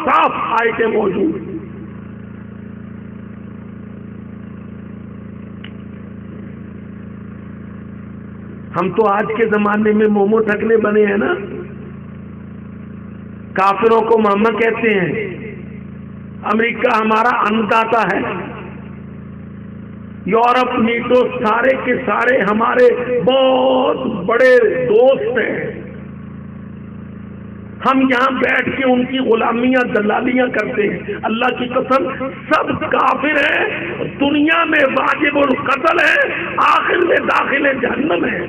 صاف آیتیں موجود ہیں۔ ہم تو آج کے زمانے میں مومو ٹھکنے بنے ہیں نا، کافروں کو ماما کہتے ہیں، امریکہ ہمارا انداتا ہے، یورپ نیٹو سارے کے سارے ہمارے بہت بڑے دوست ہیں، ہم یہاں بیٹھ کے ان کی غلامیاں دلالیاں کرتے ہیں۔ اللہ کی قسم سب کافر ہیں، دنیا میں واجب القتل ہے، آخر میں داخل جہنم ہے۔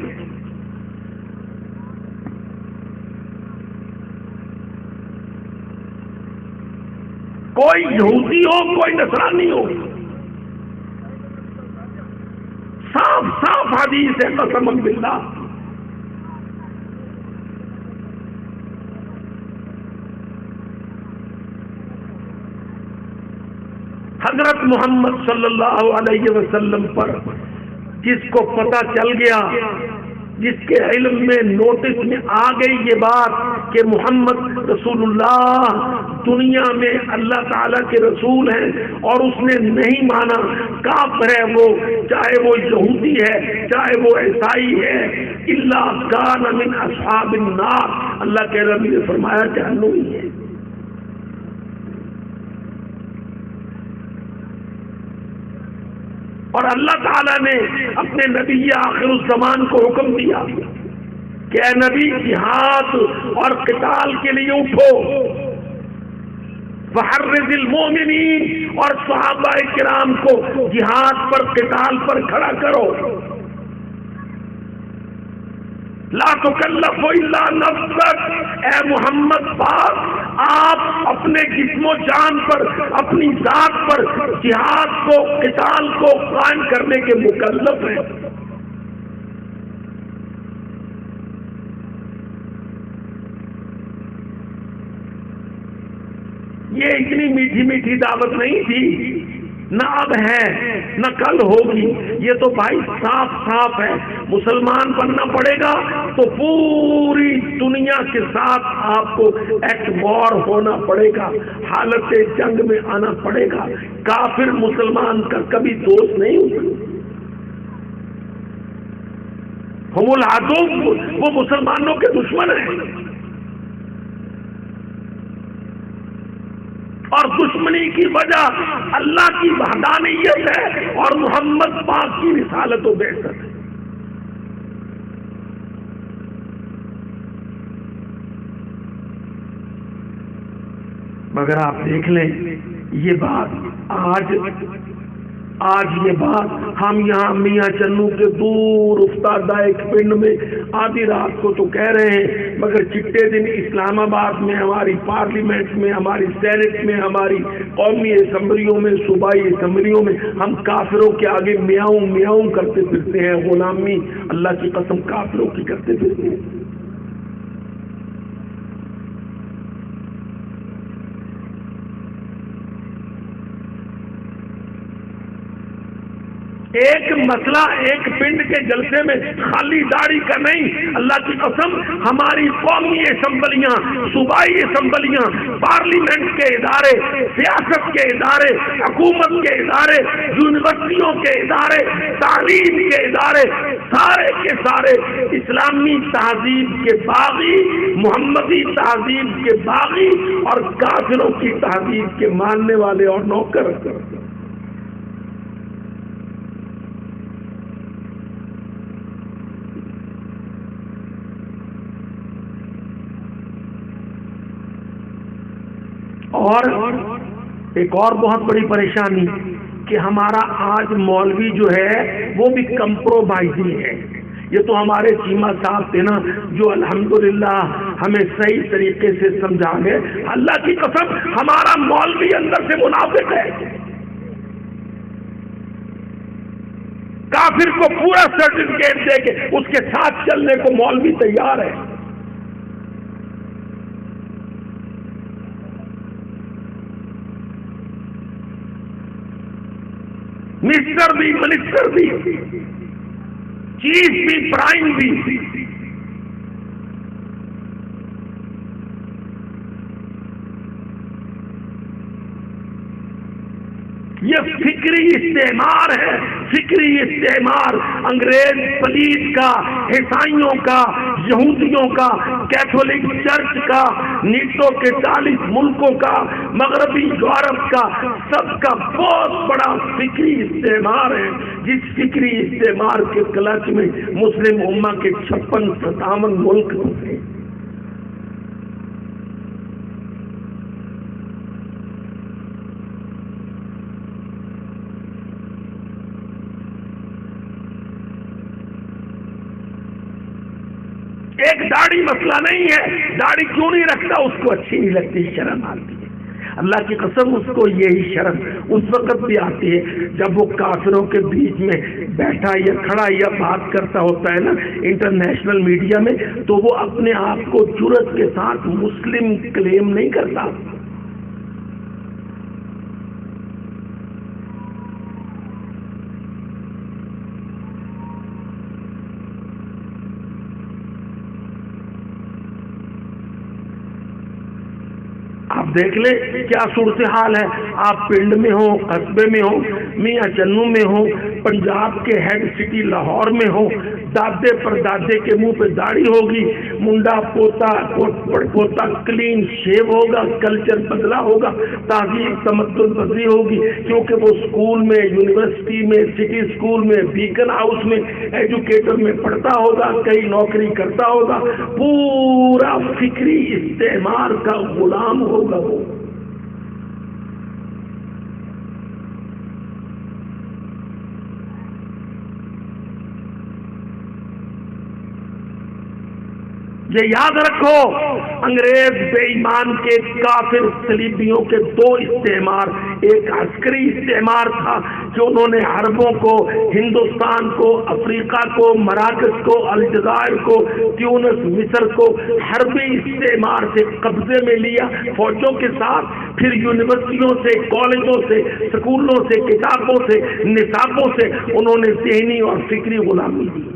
کوئی یہودی ہو کوئی نصرانی ہو، صاف صاف حدیث ہے قسم باللہ۔ حضرت محمد صلی اللہ علیہ وسلم پر جس کو پتہ چل گیا، جس کے علم میں نوٹس میں آ گئی یہ بات کہ محمد رسول اللہ دنیا میں اللہ تعالیٰ کے رسول ہیں اور اس نے نہیں مانا، کافر ہے وہ، چاہے وہ یہودی ہے چاہے وہ عیسائی ہے، الا کان من اصحاب النار، اللہ کے نبی نے فرمایا جہنمی ہے۔ اور اللہ تعالیٰ نے اپنے نبی آخر الزمان کو حکم دیا کہ اے نبی جہاد اور قتال کے لیے اٹھو، فحرض المومنین، اور صحابہ کرام کو جہاد پر قتال پر کھڑا کرو۔ لا تکلف الا نفسک، اے محمد پاک آپ اپنے جسم و جان پر، اپنی ذات پر جہاد کو قتال کو قائم کرنے کے مکلف ہیں۔ یہ اتنی میٹھی میٹھی دعوت نہیں تھی، نہ اب ہے نہ کل ہوگی، یہ تو بھائی صاف صاف ہے۔ مسلمان بننا پڑے گا تو پوری دنیا کے ساتھ آپ کو ایٹ وار ہونا پڑے گا، حالت جنگ میں آنا پڑے گا۔ کافر مسلمان کا کبھی دوست نہیں ہوتا، ہم العدو، وہ مسلمانوں کے دشمن ہیں، اور دشمنی کی وجہ اللہ کی وحدانیت ہے اور محمد پاک کی رسالت و بعثت ہے۔ مگر آپ دیکھ لیں یہ بات آج یہ بات ہم یہاں میاں چنو کے دور افتادہ ایک پنڈ میں آدھی رات کو تو کہہ رہے ہیں، مگر چٹے دن اسلام آباد میں، ہماری پارلیمنٹ میں، ہماری سینٹ میں، ہماری قومی اسمبلیوں میں، صوبائی اسمبلیوں میں ہم کافروں کے آگے میاؤں میاؤں کرتے پھرتے ہیں، غلامی اللہ کی قسم کافروں کی کرتے پھرتے ہیں۔ ایک مسئلہ ایک پنڈ کے جلسے میں خالی داڑھی کا نہیں، اللہ کی قسم ہماری قومی اسمبلیاں، صوبائی اسمبلیاں، پارلیمنٹ کے ادارے، سیاست کے ادارے، حکومت کے ادارے، یونیورسٹیوں کے ادارے، تعلیم کے ادارے، سارے کے سارے اسلامی تہذیب کے باغی، محمدی تہذیب کے باغی اور کافروں کی تہذیب کے ماننے والے اور نوکر۔ اور ایک اور بہت بڑی پریشانی کہ ہمارا آج مولوی جو ہے وہ بھی کمپرومائزنگ ہے۔ یہ تو ہمارے چیمہ صاحب تھے نا جو الحمدللہ ہمیں صحیح طریقے سے سمجھا گئے۔ اللہ کی قسم ہمارا مولوی اندر سے منافق ہے، کافر کو پورا سرٹیفکیٹ دے کے اس کے ساتھ چلنے کو مولوی تیار ہے۔ مسٹر بھی، منسٹر بھی، چیف بھی، پرائم بھی۔ یہ فکری استعمار ہے، فکری استعمار انگریز پلیس کا، عیسائیوں کا، یہودیوں کا، کیتھولک چرچ کا، نیٹو کے 40 ملکوں کا، مغربی یورپ کا، سب کا بہت بڑا فکری استعمار ہے، جس فکری استعمار کے کلچ میں مسلم امہ کے 56-57 ملک ہوتے ہیں۔ ایک داڑھی مسئلہ نہیں ہے، داڑھی کیوں نہیں رکھتا، اس کو اچھی نہیں لگتی، شرم آتی ہے۔ اللہ کی قسم اس کو یہی شرم اس وقت بھی آتی ہے جب وہ کافروں کے بیچ میں بیٹھا یا کھڑا یا بات کرتا ہوتا ہے نا انٹرنیشنل میڈیا میں، تو وہ اپنے آپ کو جرأت کے ساتھ مسلم کلیم نہیں کرتا۔ آپ دیکھ لیں کیا صورتحال ہے، آپ پنڈ میں ہو، قصبے میں ہو، میاں چنو میں ہو، پنجاب کے ہیڈ سٹی لاہور میں ہو، دادے پر دادے کے منہ پہ داڑھی ہوگی، منڈا پوتا کلین شیو ہوگا، کلچر بدلا ہوگا، تہذیب تمدن بدلی ہوگی، کیونکہ وہ اسکول میں، یونیورسٹی میں، سٹی اسکول میں، بیکن ہاؤس میں ایجوکیٹر میں پڑھتا ہوگا، کئی نوکری کرتا ہوگا، پورا فکری استعمار کا غلام ہوگا وہ۔ یہ یاد رکھو، انگریز بے ایمان کے کافر صلیبیوں کے دو استعمار، ایک عسکری استعمار تھا جو انہوں نے عربوں کو، ہندوستان کو، افریقہ کو، مراکش کو، الجزائر کو، تیونس، مصر کو حربی استعمار سے قبضے میں لیا فوجوں کے ساتھ، پھر یونیورسٹیوں سے، کالجوں سے، سکولوں سے، کتابوں سے، نصابوں سے انہوں نے ذہنی اور فکری غلامی دی۔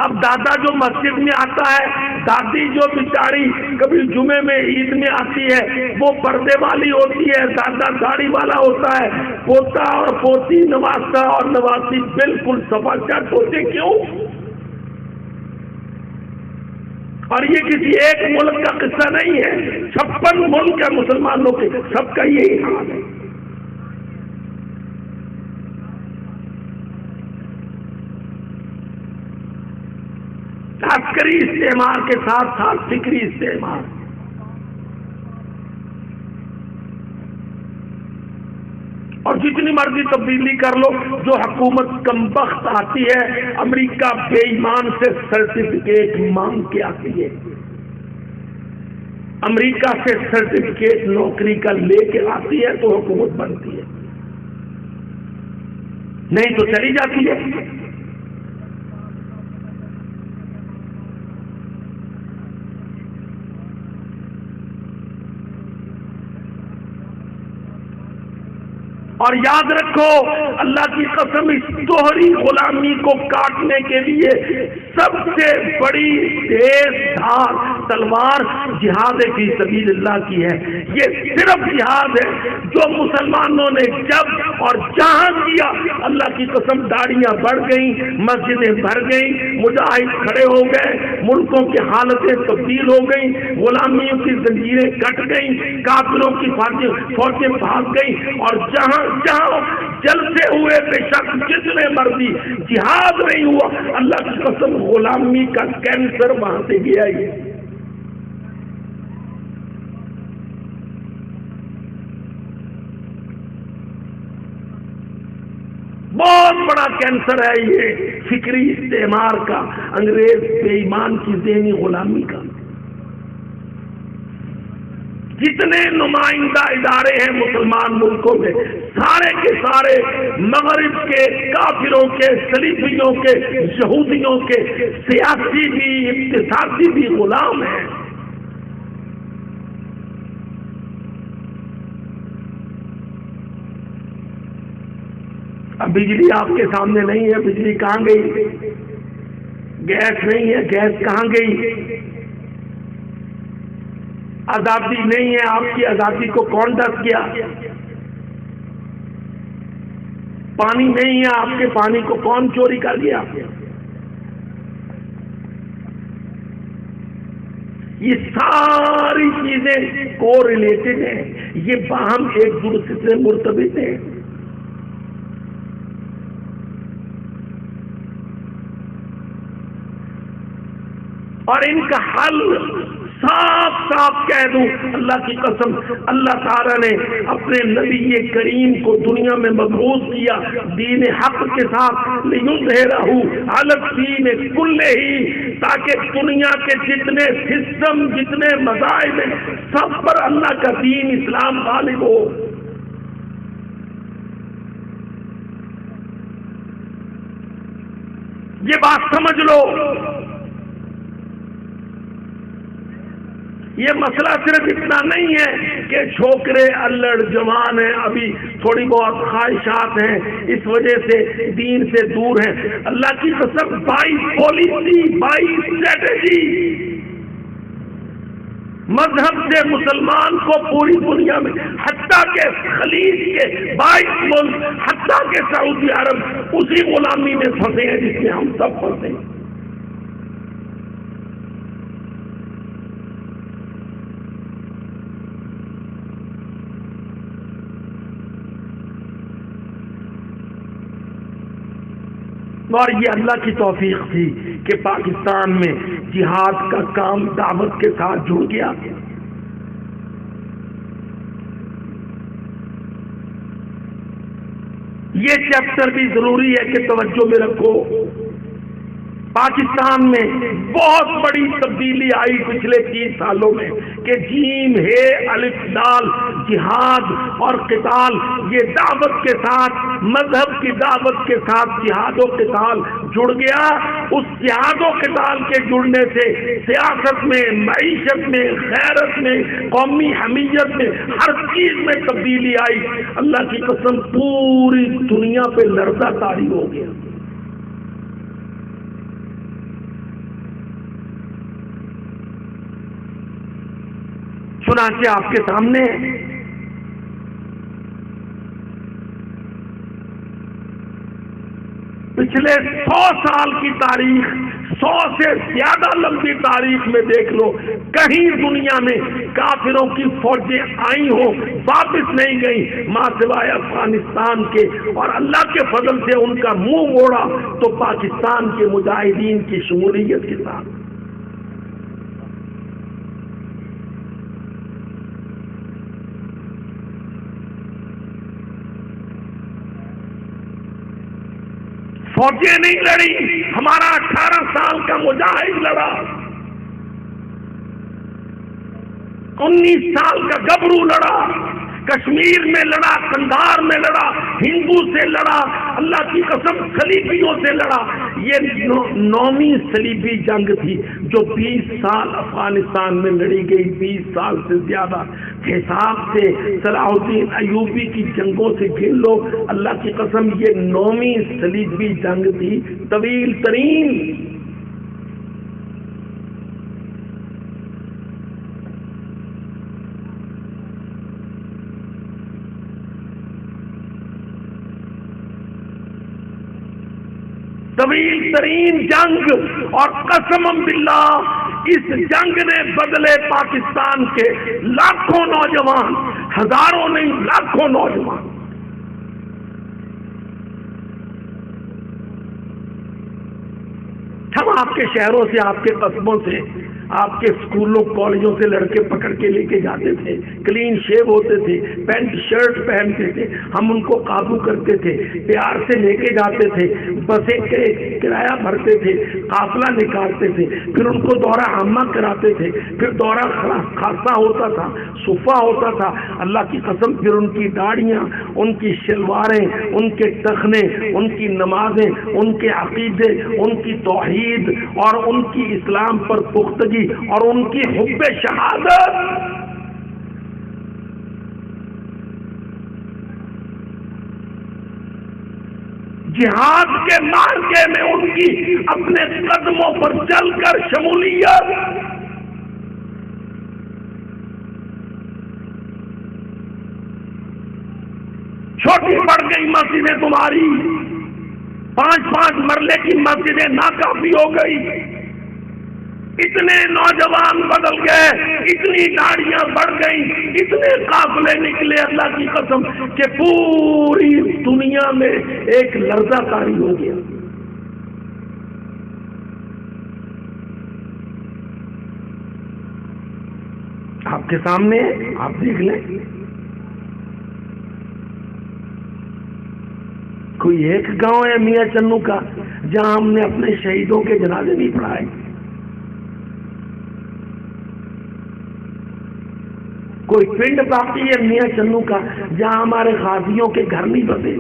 اب دادا جو مسجد میں آتا ہے، دادی جو بیچاری کبھی جمعے میں عید میں آتی ہے وہ پردے والی ہوتی ہے، دادا داڑھی والا ہوتا ہے، پوتا اور پوتی، نواسا اور نواسی بالکل صفا چٹ ہوتے، کیوں؟ اور یہ کسی ایک ملک کا قصہ نہیں ہے، 56 ملک ہے مسلمانوں کے، سب کا یہی حال ہے۔ عسکری استعمار کے ساتھ ساتھ فکری استعمار، اور جتنی مرضی تبدیلی کر لو، جو حکومت کمبخت آتی ہے امریکہ بے ایمان سے سرٹیفکیٹ مانگ کے آتی ہے، امریکہ سے سرٹیفکیٹ نوکری کا لے کے آتی ہے تو حکومت بنتی ہے، نہیں تو چلی جاتی ہے۔ اور یاد رکھو، اللہ کی قسم، اس دوہری غلامی کو کاٹنے کے لیے سب سے بڑی تیز دھار تلوار جہاد فی سبیل اللہ کی ہے۔ یہ صرف جہاد ہے جو مسلمانوں نے جب اور جہاں کیا، اللہ کی قسم داڑیاں بڑھ گئیں، مسجدیں بھر گئیں، مجاہد کھڑے ہو گئے، ملکوں کی حالتیں تبدیل ہو گئیں، غلامیوں کی زنجیریں کٹ گئیں، کافروں کی فوجیں بھاگ گئیں، اور جہاں جلتے ہوئے بے شک جتنے مرضی جہاد نہیں ہوا، اللہ کی قسم غلامی کا کینسر وہاں سے گیا ہی۔ بہت بڑا کینسر ہے یہ فکری استعمار کا، انگریز بے ایمان کی ذہنی غلامی کا۔ جتنے نمائندہ ادارے ہیں مسلمان ملکوں میں، سارے کے سارے مغرب کے کافروں کے، صلیبیوں کے، یہودیوں کے سیاسی بھی اقتصادی بھی غلام ہیں۔ اب بجلی آپ کے سامنے نہیں ہے، بجلی کہاں گئی؟ گیس نہیں ہے، گیس کہاں گئی؟ آزادی نہیں ہے، آپ کی آزادی کو کون ڈس گیا؟ پانی نہیں ہے، آپ کے پانی کو کون چوری کر گیا؟ یہ ساری چیزیں کو ریلیٹڈ ہیں، یہ باہم ایک دوسرے سے مرتبط ہیں۔ اور ان کا حل صاف صاف کہہ دوں، اللہ کی قسم، اللہ تعالیٰ نے اپنے نبی کریم کو دنیا میں مبعوث کیا دین حق کے ساتھ، لِیُظْہِرَهُ عَلَى الدِّینِ کُلِّهِ، تاکہ دنیا کے جتنے سسٹم، جتنے مذاہب ہیں، سب پر اللہ کا دین اسلام غالب ہو۔ یہ بات سمجھ لو، یہ مسئلہ صرف اتنا نہیں ہے کہ چھوکرے الڑ جوان ہیں، ابھی تھوڑی بہت خواہشات ہیں، اس وجہ سے دین سے دور ہیں۔ اللہ کی قسم، بائی پالیسی، بائی اسٹریٹجی، مذہب سے مسلمان کو پوری دنیا میں، حتیٰ کہ خلیج کے 22 ملک، حتیٰ کہ سعودی عرب اسی غلامی میں پھنسے ہیں جس میں ہم سب پھنسے ہیں۔ اور یہ اللہ کی توفیق تھی کہ پاکستان میں جہاد کا کام دعوت کے ساتھ جڑ گیا۔ یہ چیپٹر بھی ضروری ہے کہ توجہ میں رکھو۔ پاکستان میں بہت بڑی تبدیلی آئی پچھلے 30 سالوں میں کہ جیم ہے الف دال، جہاد اور قتال، یہ دعوت کے ساتھ، مذہب کی دعوت کے ساتھ جہاد و قتال جڑ گیا۔ اس جہاد و قتال کے جڑنے سے سیاست میں، معیشت میں، غیرت میں، قومی حمیت میں، ہر چیز میں تبدیلی آئی۔ اللہ کی قسم، پوری دنیا پہ لرزہ طاری ہو گیا۔ چنانچہ آپ کے سامنے پچھلے 100 سال کی تاریخ، 100 سے زیادہ لمبی تاریخ میں دیکھ لو، کہیں دنیا میں کافروں کی فوجیں آئی ہوں، واپس نہیں گئیں ماں سوائے افغانستان کے، اور اللہ کے فضل سے ان کا منہ موڑا تو پاکستان کے مجاہدین کی شمولیت کے ساتھ۔ فوجیں نہیں لڑی، ہمارا 18 سال کا مجاہد لڑا، 19 سال کا گبرو لڑا، کشمیر میں لڑا، قندھار میں لڑا، ہندو سے لڑا، اللہ کی قسم صلیبیوں سے لڑا۔ یہ 9ویں صلیبی جنگ تھی جو 20 سال افغانستان میں لڑی گئی، 20 سال سے زیادہ۔ حساب سے صلاح الدین ایوبی کی جنگوں سے گن لو، اللہ کی قسم یہ 9ویں صلیبی جنگ تھی، طویل ترین۔ طویل ترین جنگ، اور قسم باللہ اس جنگ نے بدلے پاکستان کے لاکھوں نوجوان، ہزاروں نہیں لاکھوں نوجوان۔ ہم آپ کے شہروں سے، آپ کے قصبوں سے، آپ کے اسکولوں کالجوں سے لڑکے پکڑ کے لے کے جاتے تھے، کلین شیو ہوتے تھے، پینٹ شرٹ پہنتے تھے، ہم ان کو قابو کرتے تھے، پیار سے لے کے جاتے تھے، بسیں کرایہ بھرتے تھے، قافلہ نکالتے تھے، پھر ان کو دورہ عامہ کراتے تھے، پھر دورہ خاصہ ہوتا تھا، صفہ ہوتا تھا۔ اللہ کی قسم، پھر ان کی داڑیاں، ان کی شلواریں، ان کے تخنے، ان کی نمازیں، ان کے عقیدے، ان کی توحید اور ان کی اسلام پر پختگی اور ان کی حب شہادت، جہاد کے مارکے میں ان کی اپنے قدموں پر چل کر شمولیت، چھوٹی پڑ گئی مسجدیں تمہاری، 5-5 مرلے کی مسجدیں ناکافی ہو گئی، اتنے نوجوان بدل گئے، اتنی گاڑیاں بڑھ گئیں، اتنے قافلے نکلے اللہ کی قسم کہ پوری دنیا میں ایک لرزہ طاری ہو گیا۔ آپ کے سامنے آپ دیکھ لیں، کوئی ایک گاؤں ہے میاں چنو کا جہاں ہم نے اپنے شہیدوں کے جنازے نہیں پڑھائے، کوئی پنڈ باقی ہے میاں چنو کا جہاں ہمارے غازیوں کے گھر نہیں بسے،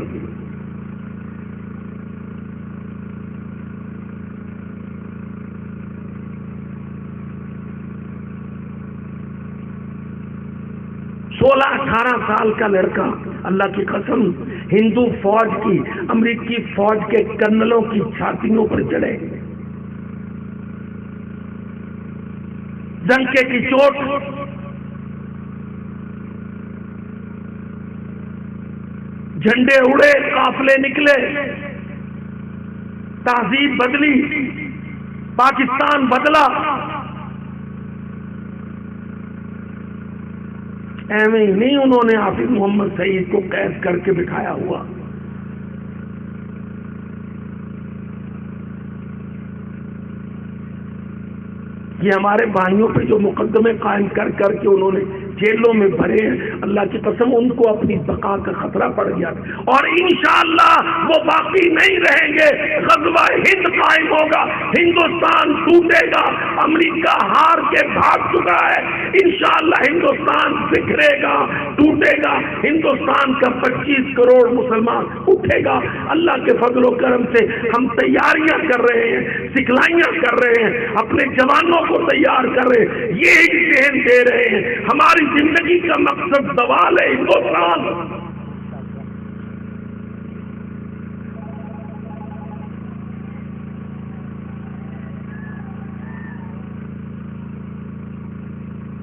سولہ 18 سال کا لڑکا اللہ کی قسم ہندو فوج کی، امریکی فوج کے کرنلوں کی چھاتیوں پر چڑھے، ڈنکے کی چوٹ، جھنڈے اڑے، قافلے نکلے، تہذیب بدلی، پاکستان بدلا۔ ایویں ہی نہیں انہوں نے حافظ محمد سعید کو قید کر کے بٹھایا ہوا، یہ ہمارے بھائیوں پہ جو مقدمے قائم کر کر کے انہوں نے جیلوں میں بھرے ہیں، اللہ کی قسم ان کو اپنی بقا کا خطرہ پڑ گیا، اور انشاءاللہ وہ باقی نہیں رہیں گے۔ غزوہ ہند قائم ہوگا، ہندوستان ٹوٹے گا، امریکہ ہار کے بھاگ چکا ہے، انشاءاللہ ہندوستان بکھرے گا، ٹوٹے گا، ہندوستان کا 25 کروڑ مسلمان اٹھے گا۔ اللہ کے فضل و کرم سے ہم تیاریاں کر رہے ہیں، سکھلائیاں کر رہے ہیں، اپنے جوانوں کو تیار کر رہے ہیں، یہ ایک ذہن دے رہے ہیں۔ ہماری زندگی کا مقصد زوال ہے ہندوستان۔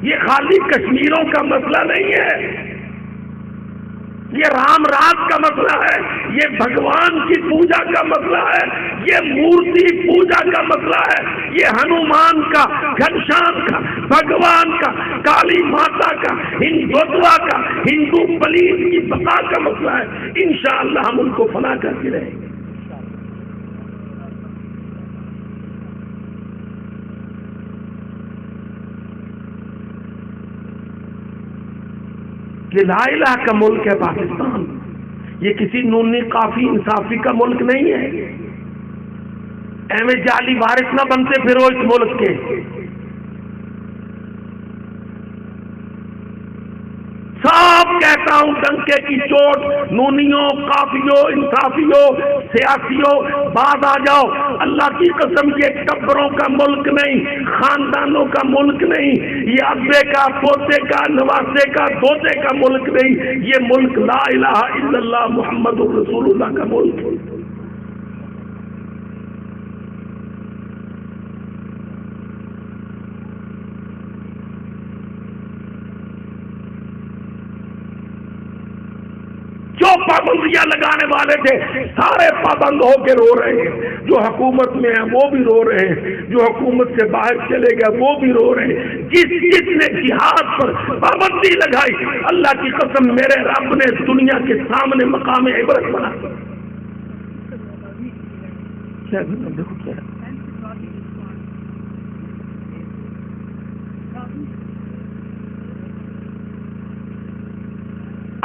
یہ خالی کشمیروں کا مسئلہ نہیں ہے، یہ رام راج کا مسئلہ ہے، یہ بھگوان کی پوجا کا مسئلہ ہے، یہ مورتی پوجا کا مسئلہ ہے، یہ ہنومان کا، گھنشام کا، بھگوان کا، کالی ماتا کا، ہندوتوا کا، ہندو پلیت کی بقا کا مسئلہ ہے۔ انشاءاللہ ہم ان کو فنا کرتے رہیں گے۔ یہ لا الہ کا ملک ہے پاکستان، یہ کسی نونی قافی انصافی کا ملک نہیں ہے۔ ایویں جعلی وارث نہ بنتے پھرو اس ملک کے۔ صاف کہتا ہوں ڈنکے کی چوٹ، نونیوں، قافیوں، انصافیوں، سیاسیوں، باز آ جاؤ، اللہ کی قسم یہ ٹبروں کا ملک نہیں، خاندانوں کا ملک نہیں، یہ ابے کا، پوتے کا، نواسے کا، دوتے کا ملک نہیں، یہ ملک لا الہ الا اللہ محمد رسول اللہ کا ملک ہے۔ جو پابندیاں لگانے والے تھے سارے پابند ہو کے رو رہے ہیں، جو حکومت میں ہیں وہ بھی رو رہے ہیں، جو حکومت سے باہر چلے گئے وہ بھی رو رہے ہیں۔ جس نے جہاد پر پابندی لگائی، اللہ کی قسم میرے رب نے دنیا کے سامنے مقام عبرت بنا۔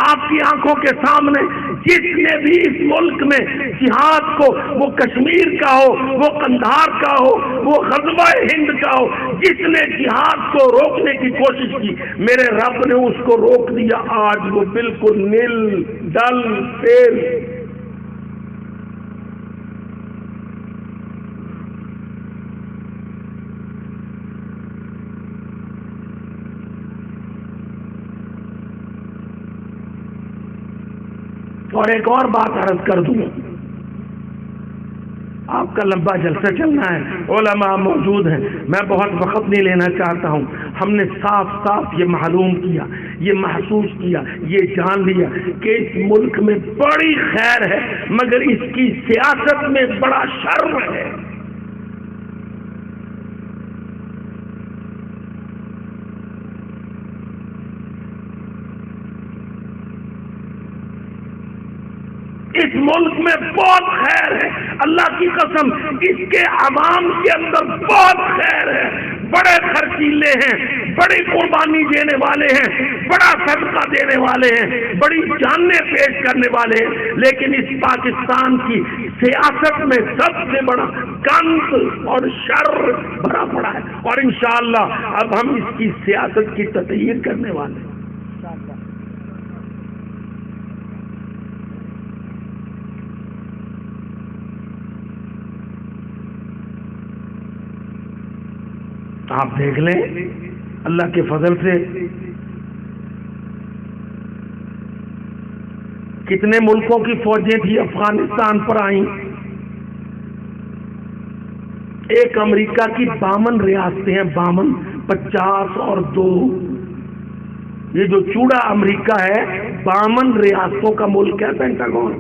آپ کی آنکھوں کے سامنے جس نے بھی اس ملک میں جہاد کو، وہ کشمیر کا ہو، وہ قندھار کا ہو، وہ غزوہ ہند کا ہو، جس نے جہاد کو روکنے کی کوشش کی، میرے رب نے اس کو روک دیا۔ آج وہ بالکل نیل ڈل فیل۔ اور ایک اور بات عرض کر دوں، آپ کا لمبا جلسہ چلنا ہے، علماء موجود ہیں، میں بہت وقت نہیں لینا چاہتا ہوں۔ ہم نے صاف صاف یہ معلوم کیا، یہ محسوس کیا، یہ جان لیا کہ اس ملک میں بڑی خیر ہے مگر اس کی سیاست میں بڑا شر ہے۔ اس ملک میں بہت خیر ہے، اللہ کی قسم اس کے عوام کے اندر بہت خیر ہے، بڑے خرچیلے ہیں، بڑی قربانی دینے والے ہیں، بڑا صدقہ دینے والے ہیں، بڑی جانیں پیش کرنے والے ہیں، لیکن اس پاکستان کی سیاست میں سب سے بڑا گند اور شر بھرا پڑا ہے، اور انشاءاللہ اب ہم اس کی سیاست کی تطہیر کرنے والے ہیں۔ آپ دیکھ لیں اللہ کے فضل سے کتنے ملکوں کی فوجیں تھی افغانستان پر آئیں، ایک امریکہ کی 52 ریاستیں ہیں، 52 50 اور 2، یہ جو چوڑا امریکہ ہے 52 ریاستوں کا ملک ہے پینٹاگون،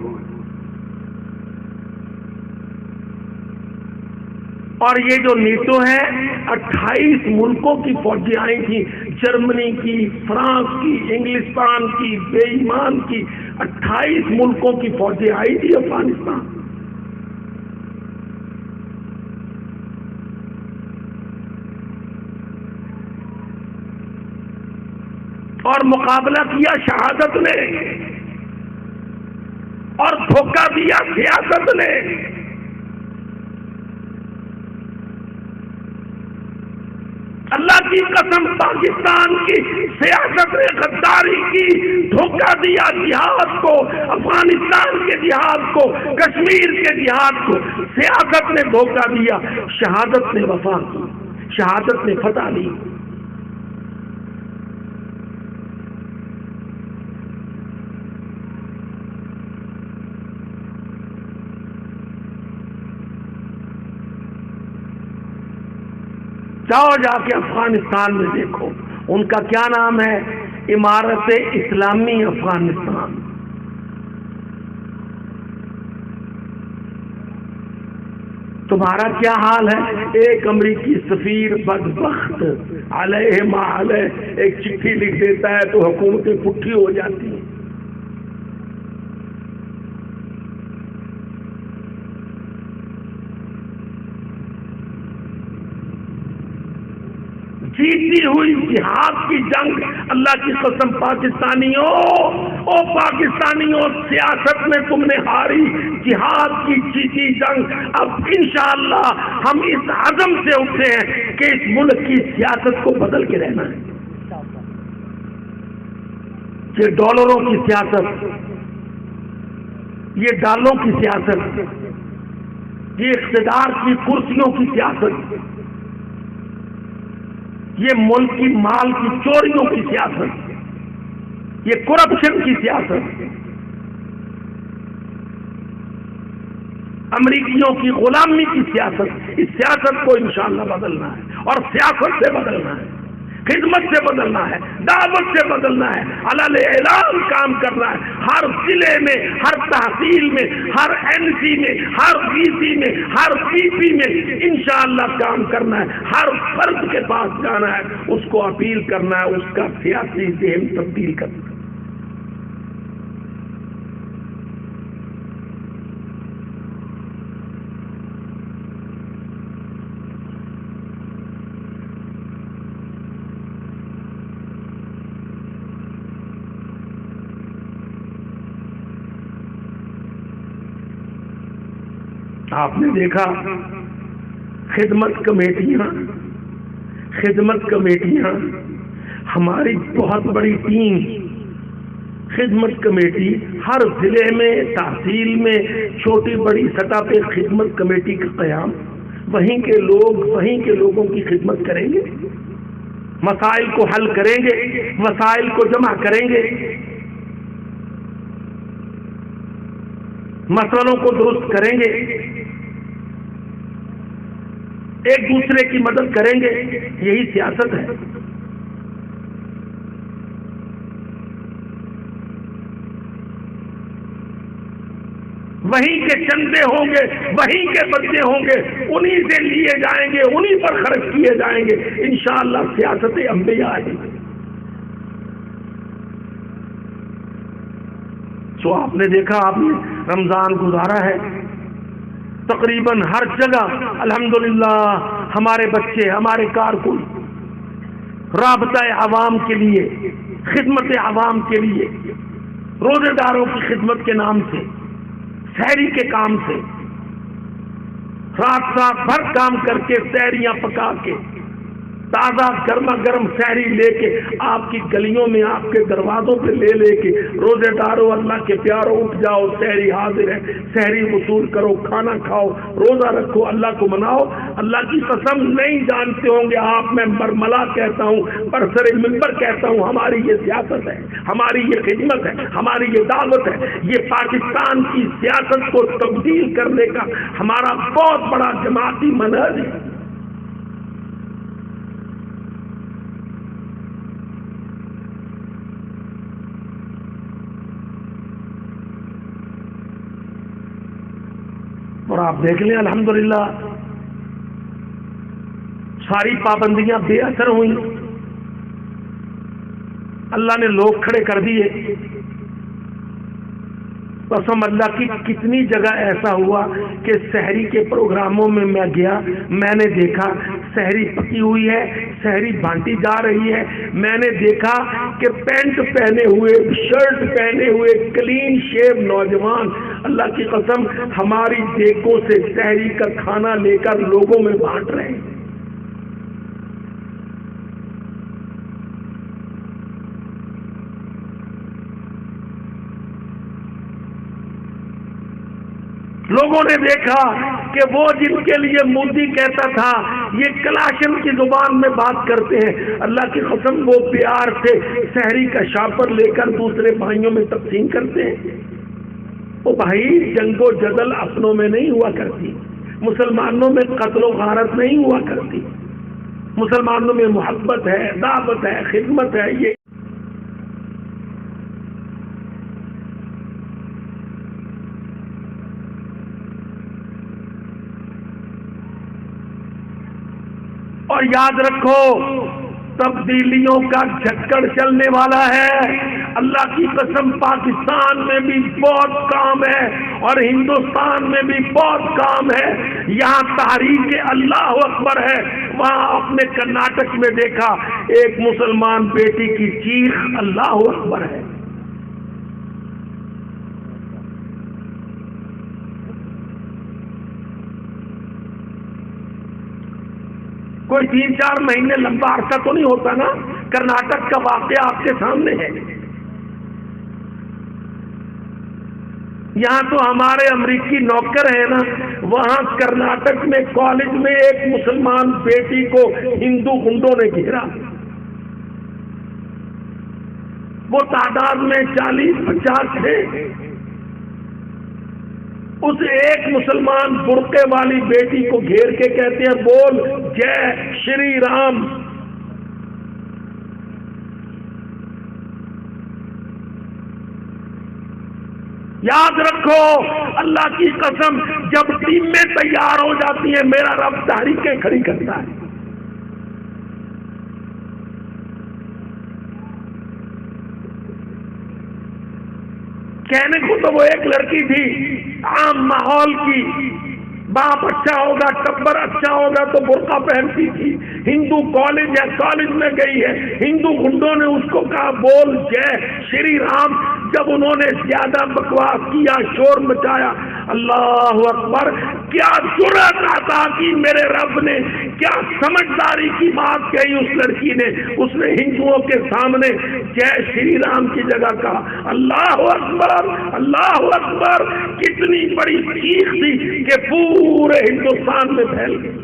اور یہ جو نیٹو ہے 28 ملکوں کی فوجیں آئی تھیں، جرمنی کی، فرانس کی، انگلستان کی، بے ایمان کی، 28 ملکوں کی فوجیں آئی تھی افغانستان۔ اور مقابلہ کیا شہادت نے، اور دھوکہ دیا سیاست نے۔ اللہ کی قسم پاکستان کی سیاست نے غداری کی، دھوکہ دیا جہاد کو، افغانستان کے جہاد کو، کشمیر کے جہاد کو، سیاست نے دھوکہ دیا، شہادت نے وفا کی، شہادت نے فتح لی۔ جاؤ جا کے افغانستان میں دیکھو، ان کا کیا نام ہے؟ امارت اسلامی افغانستان۔ تمہارا کیا حال ہے؟ ایک امریکی سفیر بدبخت علیہ ما علیہ ایک چٹھی لکھ دیتا ہے تو حکومتیں پٹھی ہو جاتی ہیں۔ جیتی ہوئی جہاد کی جنگ، اللہ کی قسم پاکستانیوں، او پاکستانیوں، سیاست میں تم نے ہاری، جہاد کی جیتی جنگ۔ اب انشاءاللہ ہم اس عزم سے اٹھے ہیں کہ اس ملک کی سیاست کو بدل کے رہنا ہے۔ یہ ڈالروں کی سیاست، یہ ڈالروں کی سیاست، یہ اقتدار کی کرسیوں کی سیاست، یہ ملک کی مال کی چوریوں کی سیاست، یہ کرپشن کی سیاست، امریکیوں کی غلامی کی سیاست، اس سیاست کو انشاءاللہ بدلنا ہے، اور سیاست سے بدلنا ہے، خدمت سے بدلنا ہے، دعوت سے بدلنا ہے، علل اعلان کام کرنا ہے، ہر ضلع میں، ہر تحصیل میں، ہر این سی میں، ہر بی سی میں، ہر پی پی میں انشاءاللہ کام کرنا ہے، ہر فرد کے پاس جانا ہے، اس کو اپیل کرنا ہے، اس کا سیاسی ذہن تبدیل کرنا ہے۔ آپ نے دیکھا خدمت کمیٹیاں، ہماری بہت بڑی ٹیم، خدمت کمیٹی ہر ضلع میں، تحصیل میں، چھوٹی بڑی سطح پہ خدمت کمیٹی کا قیام، وہیں کے لوگوں کی خدمت کریں گے، مسائل کو حل کریں گے، مسائل کو جمع کریں گے، مسئلوں کو درست کریں گے، ایک دوسرے کی مدد کریں گے، یہی سیاست ہے۔ وہیں کے چندے ہوں گے، وہیں کے بدلے ہوں گے، انہی سے لیے جائیں گے، انہی پر خرچ کیے جائیں گے انشاءاللہ۔ سیاست انبیاء ہے۔ سو آپ نے دیکھا، آپ نے رمضان گزارا ہے، تقریباً ہر جگہ الحمدللہ ہمارے بچے، ہمارے کارکن رابطہ عوام کے لیے، خدمت عوام کے لیے، روزے داروں کی خدمت کے نام سے، سحری کے کام سے، رات بھر کام کر کے، سحریاں پکا کے، تازہ گرما گرم سحری لے کے آپ کی گلیوں میں، آپ کے دروازوں پہ لے کے، روزے داروں اللہ کے پیاروں اٹھ جاؤ، سحری حاضر ہے، سحری وصول کرو، کھانا کھاؤ، روزہ رکھو، اللہ کو مناؤ۔ اللہ کی قسم نہیں جانتے ہوں گے آپ، میں برملا کہتا ہوں، برسر منبر کہتا ہوں، ہماری یہ سیاست ہے، ہماری یہ خدمت ہے، ہماری یہ دعوت ہے، یہ پاکستان کی سیاست کو تبدیل کرنے کا ہمارا بہت بڑا جماعتی منہج ہے۔ اور آپ دیکھ لیں الحمدللہ ساری پابندیاں بے اثر ہوئیں، اللہ نے لوگ کھڑے کر دیے۔ قسم اللہ کی کتنی جگہ ایسا ہوا کہ سحری کے پروگراموں میں میں گیا، میں نے دیکھا سحری پکی ہوئی ہے، سحری بانٹی جا رہی ہے، میں نے دیکھا کہ پینٹ پہنے ہوئے، شرٹ پہنے ہوئے، کلین شیو نوجوان اللہ کی قسم ہماری دیگوں سے سحری کا کھانا لے کر لوگوں میں بانٹ رہے ہیں۔ لوگوں نے دیکھا کہ وہ جن کے لیے مودی کہتا تھا یہ کلاشن کی زبان میں بات کرتے ہیں، اللہ کی قسم وہ پیار سے سحری کا شاپر لے کر دوسرے بھائیوں میں تقسیم کرتے ہیں۔ وہ بھائی جنگ و جدل اپنوں میں نہیں ہوا کرتی، مسلمانوں میں قتل و غارت نہیں ہوا کرتی، مسلمانوں میں محبت ہے، دعوت ہے، خدمت ہے۔ یہ اور یاد رکھو تبدیلیوں کا جھکڑ چلنے والا ہے۔ اللہ کی قسم پاکستان میں بھی بہت کام ہے اور ہندوستان میں بھی بہت کام ہے۔ یہاں تحریک اللہ اکبر ہے، وہاں اپنے کرناٹک میں دیکھا ایک مسلمان بیٹی کی چیخ اللہ اکبر ہے۔ کوئی 3-4 مہینے لمبا عرصہ تو نہیں ہوتا نا، کرناٹک کا واقعہ آپ کے سامنے ہے۔ یہاں تو ہمارے امریکی نوکر ہیں نا، وہاں کرناٹک میں کالج میں ایک مسلمان بیٹی کو ہندو گنڈوں نے گھیرا، وہ تعداد میں 40-50 تھے۔ اس ایک مسلمان برقعے والی بیٹی کو گھیر کے کہتے ہیں بول جے شری رام۔ یاد رکھو اللہ کی قسم جب ٹیمیں تیار ہو جاتی ہیں میرا رب تحریکیں کھڑی کرتا ہے۔ کہنے کو تو وہ ایک لڑکی تھی عام ماحول کی، باپ اچھا ہوگا، ٹبر اچھا ہوگا تو برقع پہنتی تھی، ہندو کالج ہے، کالج میں گئی ہے، ہندو گنڈوں نے اس کو کہا بول جے شری رام۔ جب انہوں نے زیادہ بکواس کیا، شور مچایا، اللہ اکبر، کیا جرأت عطا کی میرے رب نے، کیا سمجھداری کی بات کہی اس لڑکی نے، اس نے ہندوؤں کے سامنے جے شری رام کی جگہ کہا اللہ اکبر، اللہ اکبر۔ کتنی بڑی چیخ تھی کہ پورے ہندوستان میں پھیل گئی۔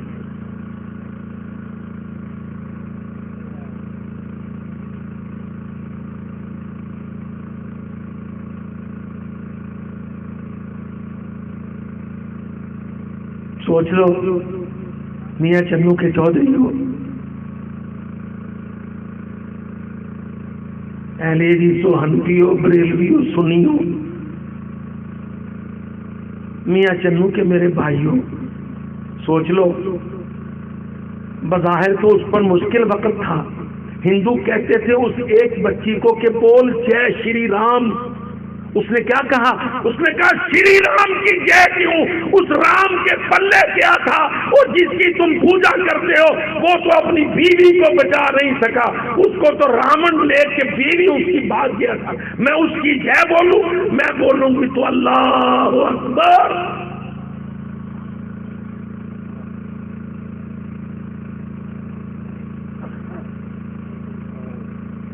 سوچ لو میاں چنو کے چودھری ہو، اہل حدیث ہو، حنفی ہو، بریلوی ہو، سنی ہو، میاں چنو کے میرے بھائیوں، سوچ لو، بظاہر تو اس پر مشکل وقت تھا. ہندو کہتے تھے اس ایک بچی کو کہ بول جے شری رام. اس نے کیا کہا؟ اس نے کہا شری رام کی جے کیوں؟ اس رام کے پلے کیا تھا؟ وہ جس کی تم پوجا کرتے ہو وہ تو اپنی بیوی کو بچا نہیں سکا، اس کو تو راون لے کے بیوی اس کی بھاگ گیا تھا. میں اس کی جے بولوں؟ میں بولوں گی تو اللہ اکبر.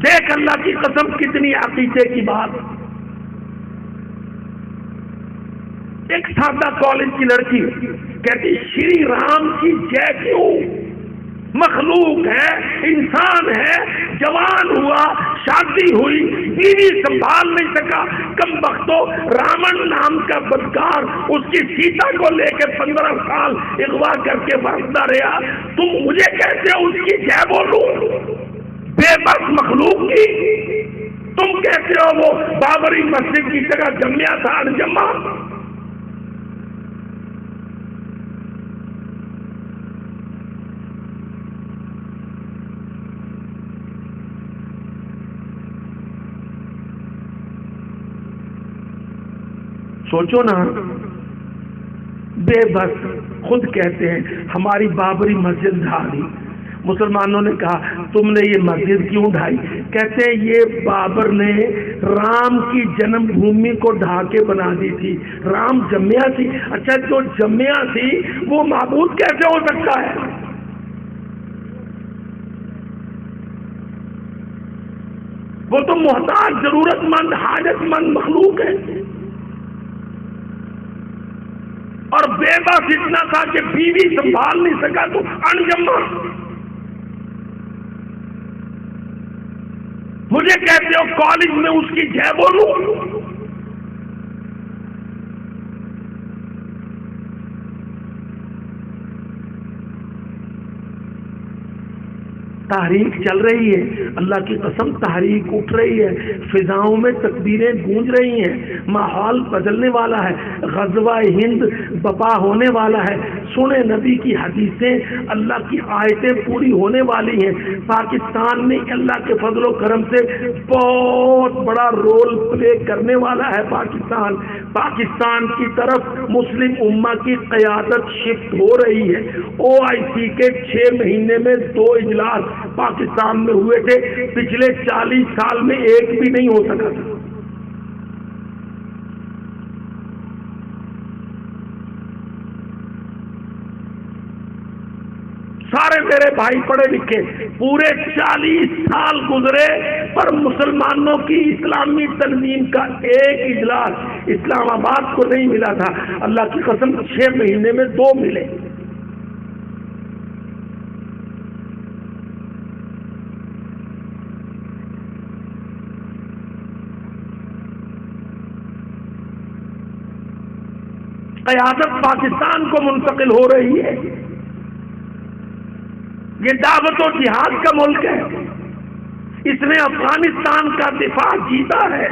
دیکھ اللہ کی قسم کتنی عقیدے کی بات. ایک سادہ کالج کی لڑکی کہتی شری رام کی جے کیوں؟ مخلوق ہے، انسان ہے، جوان ہوا، شادی ہوئی، بیوی سنبھال نہیں سکا، کم بختو راون نام کا بدکار اس کی سیتا کو لے کے 15 سال اغوا کر کے برستا رہا. تم مجھے کہتے ہو اس کی جے بولوں؟ بے بس مخلوق کی. تم کہتے ہو وہ بابری مسجد کی جگہ جمیا تھا انجما. سوچو نا، بے بس خود کہتے ہیں ہماری بابری مسجد ڈھا دی. مسلمانوں نے کہا تم نے یہ مسجد کیوں ڈھائی؟ کہتے ہیں یہ بابر نے رام کی جنم بھومی کو ڈھا کے بنا دی تھی. رام جمیا تھی. اچھا جو جمیا تھی وہ معبود کیسے ہو سکتا ہے؟ وہ تو محتاج، ضرورت مند، حاجت مند مخلوق ہے. اور بے بس اتنا تھا کہ بیوی سنبھال نہیں سکا تو انجما. مجھے کہتے ہو کالج میں اس کی جے بولوں؟ تحریک چل رہی ہے، اللہ کی قسم تحریک اٹھ رہی ہے، فضاؤں میں تکبیریں گونج رہی ہیں، ماحول بدلنے والا ہے، غزوہ ہند بپا ہونے والا ہے. سنے نبی کی حدیثیں، اللہ کی آیتیں پوری ہونے والی ہیں. پاکستان میں اللہ کے فضل و کرم سے بہت بڑا رول پلے کرنے والا ہے. پاکستان کی طرف مسلم امہ کی قیادت شفٹ ہو رہی ہے. OIC کے 6 مہینے میں 2 اجلاس پاکستان میں ہوئے تھے، پچھلے 40 سال میں ایک بھی نہیں ہو سکا تھا. سارے میرے بھائی پڑھے لکھے، پورے 40 سال گزرے پر مسلمانوں کی اسلامی تنظیم کا ایک اجلاس اسلام آباد کو نہیں ملا تھا. اللہ کی قسم 6 مہینے میں 2 ملے. قیادت پاکستان کو منتقل ہو رہی ہے. یہ دعوت و جہاد کا ملک ہے. اس نے افغانستان کا دفاع جیتا ہے.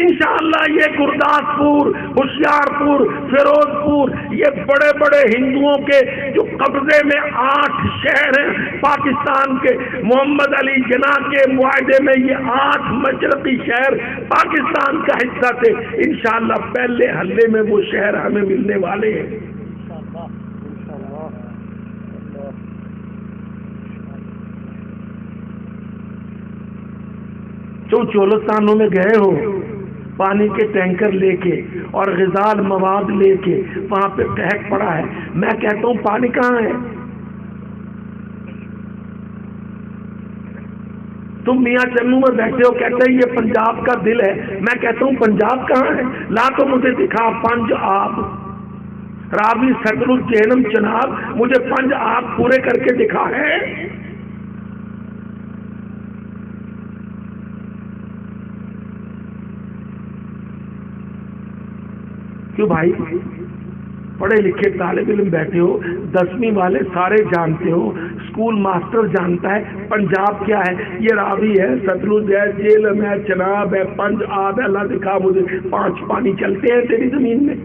انشاءاللہ یہ گرداسپور، ہوشیارپور، فیروز پور، یہ بڑے بڑے ہندوؤں کے جو قبضے میں 8 شہر ہیں پاکستان کے، محمد علی جناح کے معاہدے میں یہ 8 مشرقی شہر پاکستان کا حصہ تھے. انشاءاللہ پہلے حلے میں وہ شہر ہمیں ملنے والے ہیں. جو چولستانوں میں گئے ہو پانی کے ٹینکر لے کے اور غذائیت مواد لے کے، وہاں پہ قحط پڑا ہے. میں کہتا ہوں پانی کہاں ہے؟ تم میاں چنو میں بیٹھے ہو کہتے ہیں یہ پنجاب کا دل ہے. میں کہتا ہوں پنجاب کہاں ہے؟ لا تو مجھے دکھا 5 آب، راوی ستلج جہلم چناب، مجھے 5 آب پورے کر کے دکھا ہے. کیوں بھائی؟ پڑھے لکھے طالب علم بیٹھے ہو، 10ویں والے سارے جانتے ہو، اسکول ماسٹر جانتا ہے پنجاب کیا ہے، یہ راوی ہے، ستلج ہے، جیلم ہے، چناب ہے، پنج آب ہے، اللہ دکھا مجھے 5 پانی چلتے ہیں تیری زمین میں؟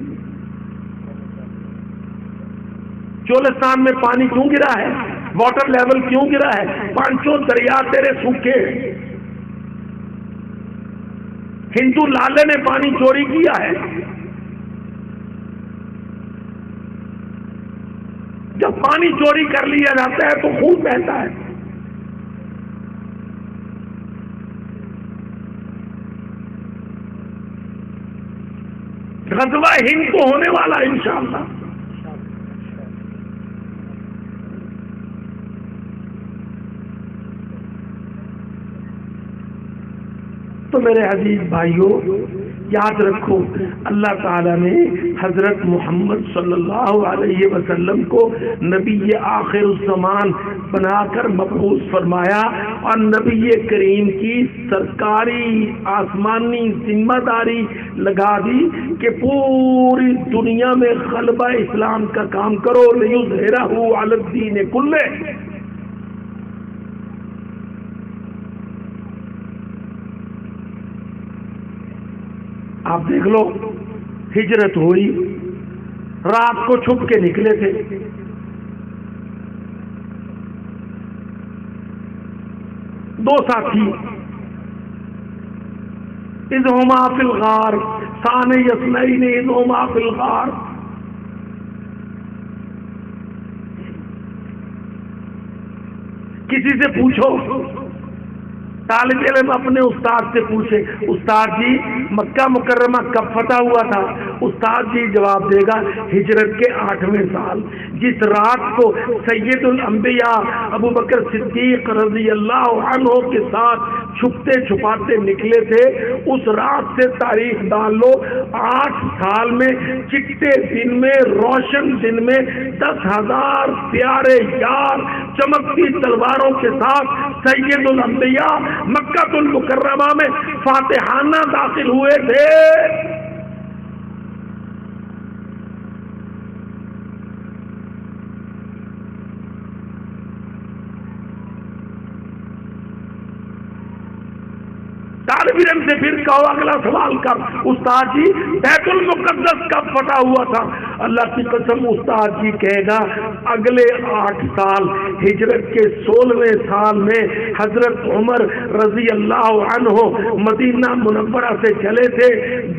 چولستان میں پانی کیوں گرا ہے؟ واٹر لیول کیوں گرا ہے؟ 5 دریا تیرے سوکھے۔ ہندو لالے نے پانی چوری کیا ہے، جب پانی چوری کر لیا جاتا ہے تو خون بہتا ہے۔ غزوہ ہند کو ہونے والا انشاءاللہ۔ تو میرے عزیز بھائیوں یاد رکھو، اللہ تعالیٰ نے حضرت محمد صلی اللہ علیہ وسلم کو نبی آخر الزمان بنا کر مبعوث فرمایا، اور نبی کریم کی سرکاری آسمانی ذمہ داری لگا دی کہ پوری دنیا میں غلبہ اسلام کا کام کرو، لِیُظْہِرَہُ عَلَى الدِّینِ کُلِّہ۔ آپ دیکھ لو، ہجرت ہوئی، رات کو چھپ کے نکلے تھے، 2 ساتھی، اذ ہما فی الغار ثانی اثنین اذ ہما فی الغار، کسی سے پوچھو، طالب علم اپنے استاد سے پوچھے، استاد جی مکہ مکرمہ کب فتح ہوا تھا؟ استاد جی جواب دے گا ہجرت کے 8ویں سال، جس رات کو سید الانبیاء ابو بکر صدیق رضی اللہ عنہ کے ساتھ چھپتے چھپاتے نکلے تھے، اس رات سے تاریخ ڈال لو، 8 سال میں چٹے دن میں، روشن دن میں 10,000 پیارے یار چمکتی تلواروں کے ساتھ سید الانبیاء مکہ المکرمہ میں فاتحانہ داخل ہوئے تھے۔ طالب علم سے پھر کہو اگلا سوال کر، استاد جی بیت المقدس کب فتح ہوا تھا؟ اللہ کی قسم استاد جی کہے گا اگلے 8 سال، ہجرت کے 16ویں سال میں حضرت عمر رضی اللہ عنہ مدینہ منورہ سے چلے تھے،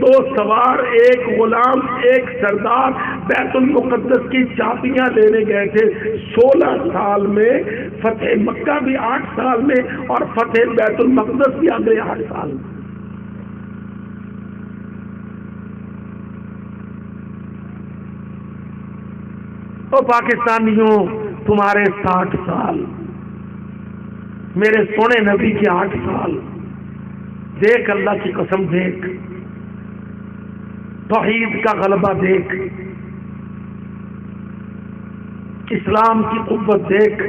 2 سوار، 1 غلام، 1 سردار، بیت المقدس کی چابیاں لینے گئے تھے۔ 16 سال میں فتح مکہ بھی 8 سال میں، اور فتح بیت المقدس بھی اگلے 8 سال۔ او پاکستانیوں تمہارے 60 سال، میرے سونے نبی کے 8 سال، دیکھ اللہ کی قسم، دیکھ توحید کا غلبہ، دیکھ اسلام کی قوت، دیکھ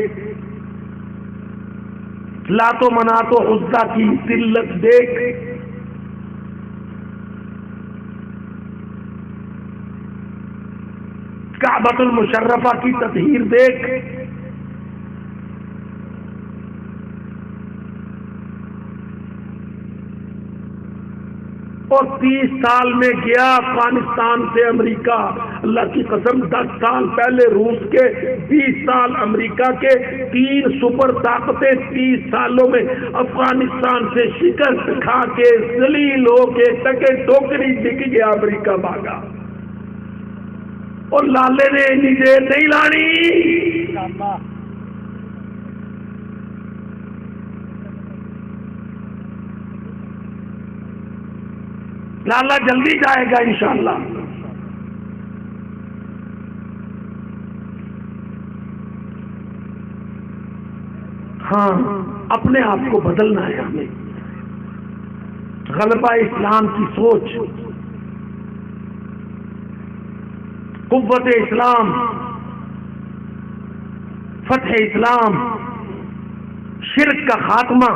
لات و منات و عزا کی ذلت، دیکھ کعبۃ المشرفہ کی تطہیر، دیکھ اور 30 سال میں گیا افغانستان سے امریکہ، اللہ کی قسم 10 سال پہلے روس کے، 20 سال امریکہ کے، 3 سپر طاقتیں 30 سالوں میں افغانستان سے شکست کھا کے ذلیل ہو کے ٹکے ٹوکری دکھ گیا، امریکہ بھاگا، اور لالے نے نیچے نہیں لانی۔ لالا جلدی جائے گا انشاءاللہ۔ ہاں اپنے آپ کو بدلنا ہے ہمیں، غلبہ اسلام کی سوچ، قوت اسلام، فتح اسلام، شرک کا خاتمہ،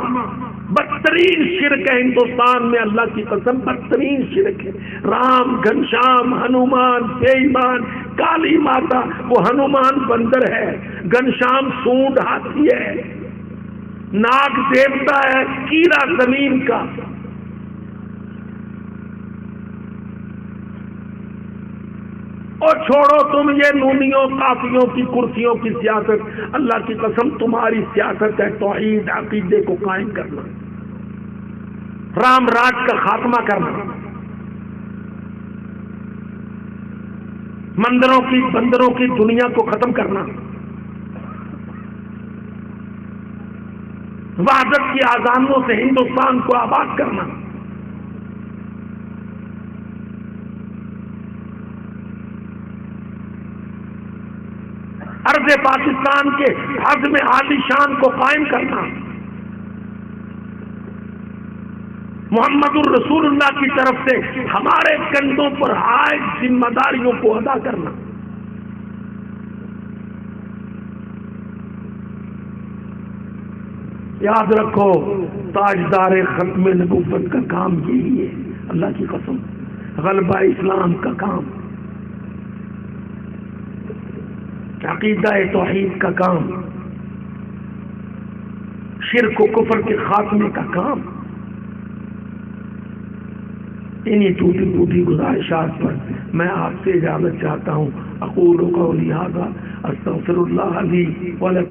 بدترین شرک ہے ہندوستان میں، اللہ کی قسم بدترین شرک ہے۔ رام، گھنشام، ہنومان بے ایمان، کالی ماتا، وہ ہنومان بندر ہے، گھنشام سونڈ ہاتھی ہے، ناگ دیوتا ہے، کیڑا زمین کا۔ اور چھوڑو تم یہ نونیوں کافیوں کی کرسیوں کی سیاست، اللہ کی قسم تمہاری سیاست ہے توحید عقیدے کو قائم کرنا، رام راج کا خاتمہ کرنا، بندروں کی دنیا کو ختم کرنا، وحدت کی آذانوں سے ہندوستان کو آباد کرنا۔ ارض پاکستان کے عزم عالی شان کو قائم کرنا، محمد الرسول اللہ کی طرف سے ہمارے کندھوں پر عائد ذمہ داریوں کو ادا کرنا۔ یاد رکھو تاجدار ختم نبوت کا کام یہی ہے، اللہ کی قسم، غلبہ اسلام کا کام، عقیدہ توحید کا کام، شرک و کفر کے خاتمے کا کام۔ انہی ٹوٹی ٹوٹی گزارشات پر میں آپ سے اجازت چاہتا ہوں۔ اقول قولی ھذا استغفر اللہ لی ولکم۔